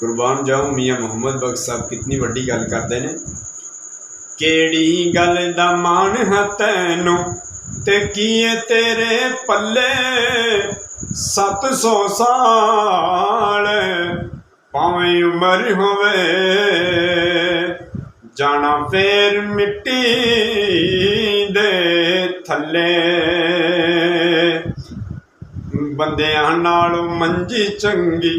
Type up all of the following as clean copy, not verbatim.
कुर्बान जाऊं मियाँ मुहम्मद बख्श साहब कितनी वड्डी गल करते हैं। केड़ी गल दा मान है तैनू ते कीए तेरे पल्ले 700 साल भावें उम्र होवे जाना फेर मिट्टी दे थल्ले। बंदियां नालों मंजी चंगी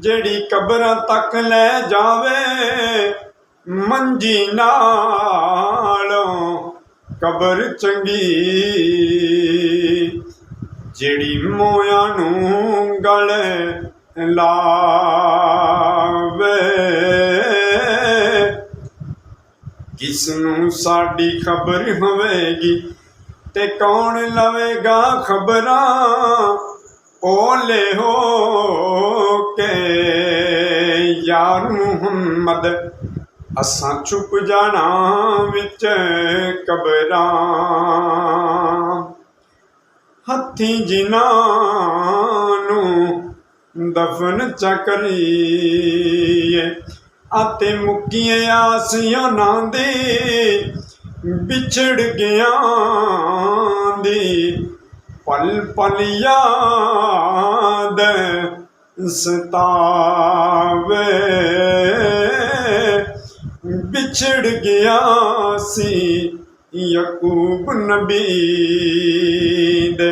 जेड़ी कबरां तक ले जावे, मंजी नालों कबर चंगी जेड़ी मोया नूं गल लावे। किसनूं साडी खबर होवेगी ते कौन लवेगा खबरां, ओले हो के यार मुहम्मद असां छुप जाना विच कबरां। हत्थी जिन्हां नूं दफन चकरीए आते मुक्किए आसियां नां दे बिछड़ गया दी पल पल याद सतावे। बिछड़ गया सी यकूब नबी दे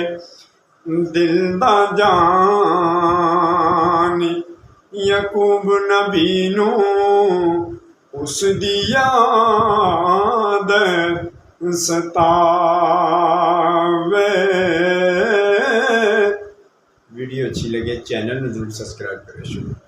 दिल दा जानी, यकूब नबी नूं उस दी याद सतावे। वीडियो अच्छी लगे चैनल में जरूर सब्सक्राइब करें। शुक्रिया।